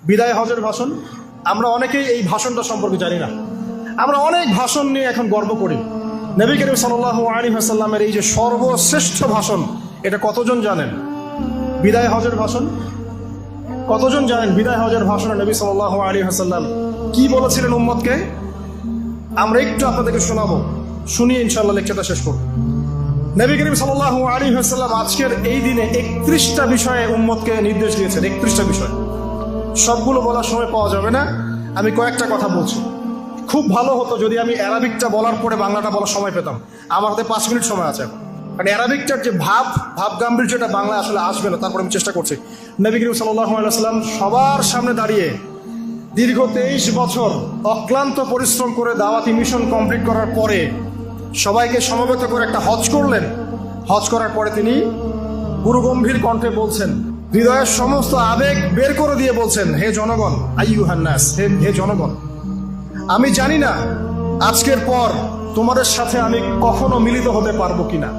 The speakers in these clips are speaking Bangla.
বিদায় হজের ভাষণ। আমরা অনেকেই এই ভাষণটা সম্পর্কে জানি না। আমরা অনেক ভাষণ নিয়ে এখন গর্ব করি। নবী করিম সাল্লাল্লাহু আলাইহি ওয়াসাল্লামের এই যে সর্বশ্রেষ্ঠ ভাষণ, এটা কতজন জানেন? বিদায় হজের ভাষণ কতজন জানেন? বিদায় হজের ভাষণে নবী সাল্লাল্লাহু আলাইহি ওয়াসাল্লাম কি বলেছিলেন উম্মতকে? আমরা একটু আপনাদেরকে শোনাবো, শুনিয়ে ইনশাআল্লাহ লেকচারটা শেষ করব। নবী করিম সাল্লাল্লাহু আলাইহি ওয়াসাল্লাম আজকের এই দিনে 31টা বিষয়ে উম্মতকে নির্দেশ দিয়েছেন। 31টা বিষয়, সবগুলো বলার সময় পাওয়া যাবে না, আমি কয়েকটা কথা বলছি। খুব ভালো হতো যদি আমি অ্যারাবিকটা বলার পরে বাংলাটা বলার সময় পেতাম। আমার হাতে 5 মিনিট সময় আছে এখন, কারণ অ্যারাবিকটার যে ভাব গাম্ভীর্যটা বাংলা আসলে আসবে না। তারপরে আমি চেষ্টা করছি। নবী করিম সাল্লাল্লাহু আলাইহি ওয়াসাল্লাম সবার সামনে দাঁড়িয়ে দীর্ঘ 23 বছর অক্লান্ত পরিশ্রম করে দাওয়াতি মিশন কমপ্লিট করার পরে সবাইকে সমবেত করে একটা হজ করলেন। হজ করার পরে তিনি গুরুগম্ভীর কণ্ঠে বলছেন, হৃদয়ের সমস্ত আবেগ বের করে দিয়ে বলছেন, হে জনগণ, আইয়ুহান নাস, হে জনগণ, আমি জানি না আজকের পর তোমাদের সাথে আমি কখনো মিলিত হতে পারবো কিনা।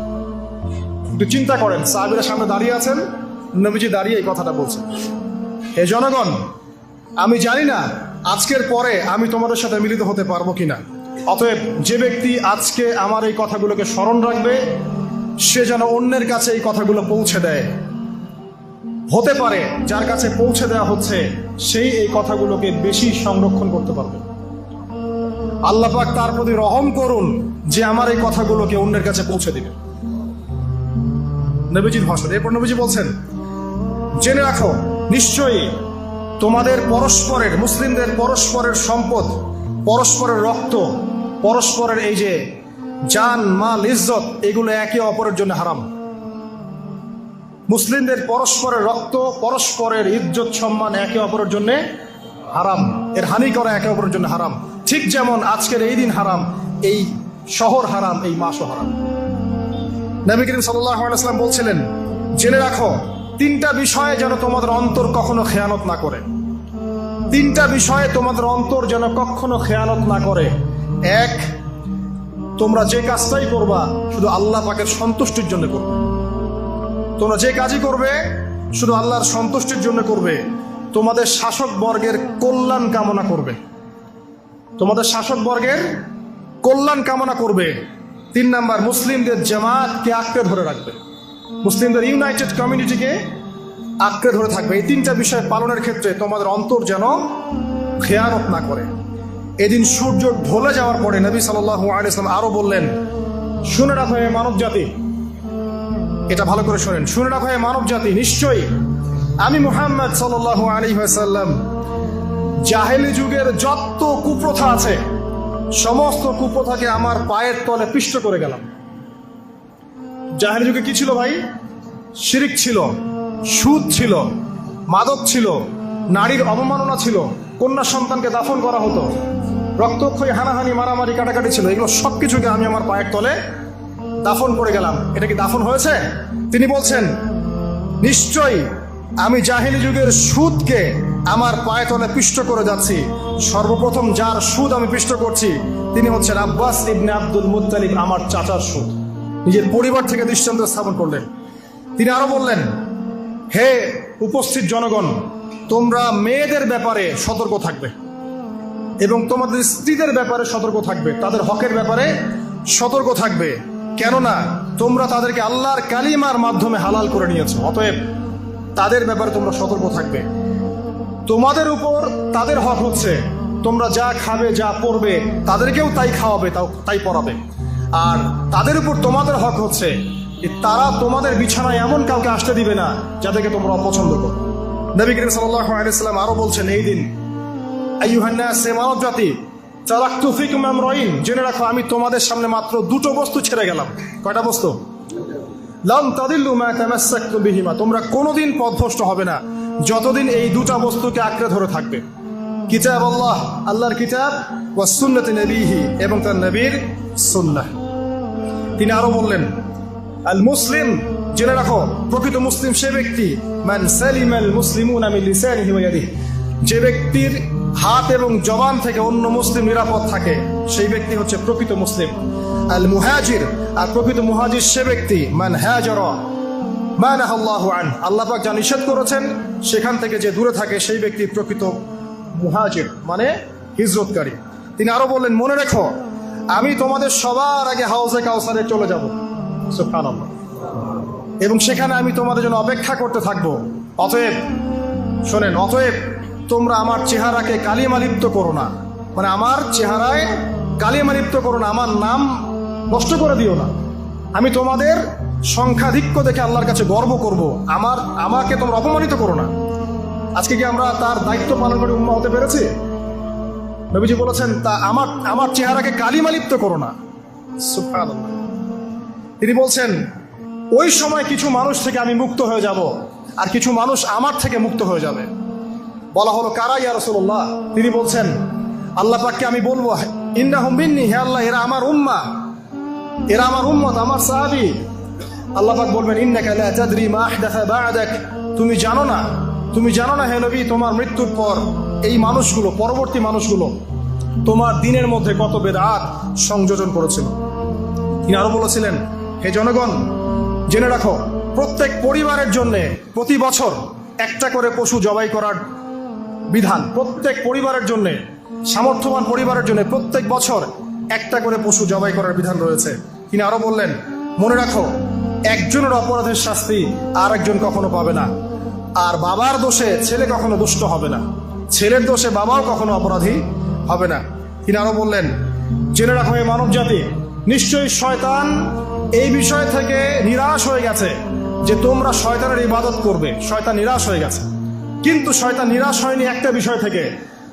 একটু চিন্তা করেন, সাহাবীরা সামনে দাঁড়িয়ে আছেন, নবীজি দাঁড়িয়ে এই কথাটা বলছেন, হে জনগণ, আমি জানি না আজকের পরে আমি তোমাদের সাথে মিলিত হতে পারবো কিনা। অতএব যে ব্যক্তি আজকে আমার এই কথাগুলোকে স্মরণ রাখবে, সে যেন অন্যের কাছে এই কথাগুলো পৌঁছে দেয়। হতে পারে যার কাছে পৌঁছে দেওয়া হচ্ছে সেই এই কথাগুলোকে বেশি সংরক্ষণ করতে পারবে। আল্লাহ পাক তার প্রতি রহম করুন যে আমার এই কথাগুলোকে অন্যের কাছে পৌঁছে দিবে। নবীজির ভাষণ। এরপর নবীজি বলছেন, জেনে রাখো নিশ্চয়ই তোমাদের পরস্পরের, মুসলিমদের পরস্পরের সম্পদ, পরস্পরের রক্ত, পরস্পরের এই যে জান, মাল, ইজ্জত, এগুলো একে অপরের জন্য হারাম। মুসলিমদের পরস্পরের রক্ত, পরস্পরের ইজ্জত, সম্মান একে অপরের জন্য হারাম। এর হানি করা একে অপরের জন্য হারাম। ঠিক যেমন আজকের এই দিন হারাম, এই শহর হারাম, এই মাসও হারাম। নবী করিম সাল্লাল্লাহু আলাইহি ওয়াসাল্লাম বলছিলেন, জেনে রাখো 3টা বিষয়ে যেন তোমাদের অন্তর কখনো খেয়ানত না করে। 3টা বিষয়ে তোমাদের অন্তর যেন কখনো খেয়ানত না করে। 1, তোমরা যে কাজটাই করবা শুধু আল্লাহ পাকের সন্তুষ্টির জন্য করবে। তোমরা যে কাজই করবে শুধু আল্লাহর সন্তুষ্টির জন্য করবে। তোমাদের শাসক বর্গের কল্যাণ কামনা করবে। তোমাদের শাসক বর্গের কল্যাণ কামনা করবে। 3 নাম্বার, মুসলিমদের জামাতকে আঁকড়ে ধরে রাখবে। মুসলিমদের ইউনাইটেড কমিউনিটিকে আঁকড়ে ধরে থাকবে। এই 3টা বিষয় পালনের ক্ষেত্রে তোমাদের অন্তর যেন খেয়ানত না করে। এদিন সূর্য ঢলে যাওয়ার পরে নবী সাল্লাল্লাহু আলাইহি ওয়াসাল্লাম আরো বললেন, শুনে রাখো হে মানব জাতি, এটা ভালো করে শোনেন, শুনে রাখো হে মানব জাতি, নিশ্চয়ই আমি মুহাম্মদ সাল্লাল্লাহু আলাইহি ওয়াসাল্লাম জাহেলি যুগের যত কুপ্রথা আছে সমস্ত কুপ্রথাকে আমার পায়ের তলে পিষ্ট করে গেলাম। জাহেলি যুগে কি ছিল ভাই? শিরিক ছিল, সুদ ছিল, মাদক ছিল, নারীর অবমাননা ছিল, কন্যা সন্তানকে দাফন করা হতো, রক্তক্ষয়ী, হানাহানি, মারামারি, কাটাকাটি ছিল। এগুলো সবকিছুকে আমি আমার পায়ের তলে দাফন করে গেলাম। এটা কি দাফন হয়েছে? তিনি বলছেন, নিশ্চয়ই আমি জাহেলি যুগের সুদকে আমার পায়ে তলে পিষ্ট করে যাচ্ছি। সর্বপ্রথম যার সুদ আমি পিষ্ট করছি তিনি হচ্ছেন আব্বাস ইবনে আব্দুল মুত্তালিব, আমার চাচার সুদ। নিজের পরিবার থেকে দৃষ্টান্ত স্থাপন করলেন। তিনি আরো বললেন, হে উপস্থিত জনগণ, তোমরা মেয়েদের ব্যাপারে সতর্ক থাকবে এবং তোমাদের স্ত্রীদের ব্যাপারে সতর্ক থাকবে, তাদের হকের ব্যাপারে সতর্ক থাকবে, কেননা তোমরা তাদেরকে আল্লাহর কালিমার মাধ্যমে হালাল করে নিয়েছো। অতএব তাদের ব্যাপারে তোমরা সতর্ক থাকবে। তোমাদের উপর তাদের হক হচ্ছে তোমরা যা খাবে, যা পরবে, তাদেরকেও তাই খাওয়াবে, তাই পরাবে। আর তাদের উপর তোমাদের হক হচ্ছে তারা তোমাদের বিছানায় এমন কাউকে আসতে দিবে না যাদেরকে তোমরা অপছন্দ করো। নবী করিম সাল্লাল্লাহু আলাইহি ওয়াসাল্লাম আরো বলছেন, এই দিন আইয়ুহান নাস, হে মানব জাতি, তারাকতু ফিকুম আমরাইন, জেনে রাখো আমি তোমাদের সামনে মাত্র 2টো বস্তু ছেড়ে গেলাম। কয়টা বস্তু? লান তাদিল্লু মা তামাসসাকতুম বিহিমা, তোমরা কোনোদিন পথভ্রষ্ট হবে না যতদিন এই 2টা বস্তুকে আঁকড়ে ধরে থাকবে। কিতাব আল্লাহ, আল্লাহর কিতাব, ওয়া সুন্নতি নবীহি, এবং তার নবীর সুন্নাহ। তিনি আরো বললেন, আল মুসলিম, জেনে রাখো প্রকৃত মুসলিম সে ব্যক্তি, মান সালিমাল মুসলিমুনা মিন লিসানিহি ওয়া ইয়াদিহি, যে ব্যক্তির হাত এবং জবান থেকে অন্য মুসলিম নিরাপদ থাকে সেই ব্যক্তি হচ্ছে প্রকৃত মুসলিম। আল মুহাজির, আর প্রকৃত মুহাজির সে ব্যক্তি, মান হাজারা, মা নাহাল্লাহু আনহু, আল্লাহ পাক যা নিষেধ করেছেন সেখান থেকে যে দূরে থাকে সেই ব্যক্তি প্রকৃত মুহাজির, মানে হিজরতকারী। তিনি আরো বললেন, মনে রেখো আমি তোমাদের সবার আগে হাউজে কাউসারে চলে যাব, সুবহানাল্লাহ, এবং সেখানে আমি তোমাদের জন্য অপেক্ষা করতে থাকবো। অতএব শোনেন, অতএব তোমরা আমার চেহারাকে কালিমালিপ্ত করো না, মানে আমার চেহারায় কালিমালিপ্ত করো না, আমার নাম নষ্ট করে দিও না। আমি তোমাদের সংখ্যাধিক্য দেখে আল্লাহর কাছে গর্ব করব, আমাকে তোমরা অপমানিত করো না। আজকে কি আমরা তার দায়িত্ব পালন করে উম্মাহ হতে পেরেছি? নবীজি বলেছেন, তা আমার চেহারাকে কালিমালিপ্ত করো না, সুবহানাল্লাহ। তিনি বলছেন, ওই সময় কিছু মানুষ থেকে আমি মুক্ত হয়ে যাব, আর কিছু মানুষ আমার থেকে মুক্ত হয়ে যাবে। বলা হলো, কারা ইয়া রাসূলুল্লাহ? তিনি বলছেন, আল্লাহ পাককে আমি বলবো, ইন্নাহুম মিন্নি, হে আল্লাহ এরা আমার উম্মাহ, এরা আমার উম্মত, আমার সাহাবী। আল্লাহ পাক বলবেন, ইন্নাকা লা তাদরি মা আহদাথা বা'দাক, তুমি জানো না হে নবী, তোমার মৃত্যুর পর এই মানুষগুলো, পরবর্তী মানুষগুলো তোমার দিনের মধ্যে কত বেদাত সংযোজন করেছিল। তিনি আরো বলেছিলেন, হে জনগণ জেনে রাখো, প্রত্যেক পরিবারের জন্য প্রতি বছর একটা করে পশু জবাই করার বিধান, প্রত্যেক পরিবারের জন্য, সামর্থ্যবান পরিবারের জন্য প্রত্যেক বছর একটা করে পশু জবাই করার বিধান রয়েছে। তিনি আরো বললেন, মনে রাখো একজনের অপরাধের শাস্তি আর একজন কখনো পাবে না, আর বাবার দোষে ছেলে কখনো দুষ্ট হবে না, ছেলের দোষে বাবাও কখনো অপরাধী হবে না। তিনি আরো বললেন, জেনে রাখো এই মানব জাতি, নিশ্চয়ই শয়তান এই বিষয় থেকে নিরাশ হয়ে গেছে যে তোমরা শয়তানের ইবাদত করবে। শয়তান নিরাশ হয়ে গেছে, কিন্তু শয়তান নিরাশ হয়নি একটা বিষয় থেকে,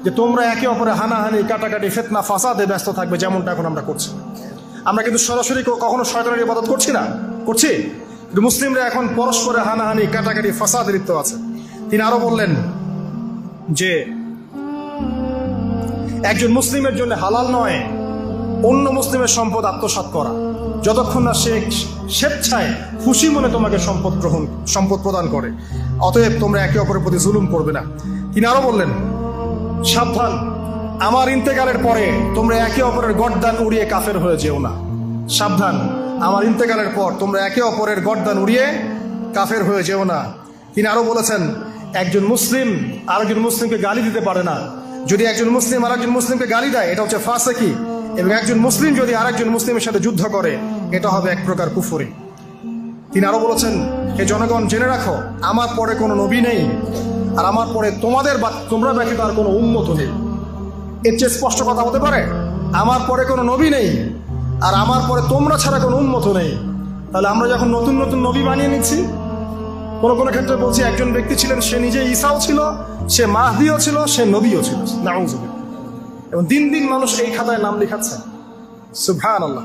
যে তোমরা একে অপরে হানাহানি, কাটাকাটি, ফিতনা, ফাসাদে ব্যস্ত থাকবে, যেমনটা এখন আমরা করছি। আমরা কিন্তু সরাসরি কখনো শয়তানের ইবাদত করছি না, করছি, কিন্তু মুসলিমরা এখন পরস্পরে হানাহানি, কাটাকাটি, ফাসাদে লিপ্ত আছে। তিনি আরো বললেন যে একজন মুসলিমের জন্য হালাল নয় অন্য মুসলিমের সম্পদ আত্মসাৎ করা, যতক্ষণ না সে স্বেচ্ছায় খুশি মনে তোমাকে সম্পদ প্রদান করে। অতএব তোমরা একে অপরের প্রতি জুলুম করবে না। তিনি আরো বললেন, সাবধান, আমার ইন্তেকালের পরে তোমরা একে অপরের গর্দান উড়িয়ে কাফের হয়ে যেও না। সাবধান, আমার ইন্তেকালের পর তোমরা একে অপরের গর্দান উড়িয়ে কাফের হয়ে যেও না। তিনি আরো বলেছেন, একজন মুসলিম আরেকজন মুসলিমকে গালি দিতে পারে না। যদি একজন মুসলিম আরেকজন মুসলিমকে গালি দেয়, এটা হচ্ছে ফাসিকি, এবং একজন মুসলিম যদি আরেকজন মুসলিমের সাথে যুদ্ধ করে, এটা হবে এক প্রকার কুফরি। তিনি আরো বলেছেন, হে জনগণ জেনে রাখো, আমার পরে কোনো নবী নেই, আর আমার পরে তোমরা ব্যতীত আর কোনো উম্মত নেই। এর চেয়ে স্পষ্ট কথা হতে পারে? আমার পরে কোনো নবী নেই, আর আমার পরে তোমরা ছাড়া কোনো উম্মত নেই। তাহলে আমরা যখন নতুন নতুন নবী বানিয়ে নিচ্ছি, কোনো কোনো ক্ষেত্রে বলছি একজন ব্যক্তি ছিলেন, সে নিজে ঈসাও ছিল, সে মাহদিও ছিল, সে নবীও ছিল, নাউযুবিল্লাহ। এবং দিন দিন মানুষ এই খাতায় নাম লেখাচ্ছে, সুবহানাল্লাহ।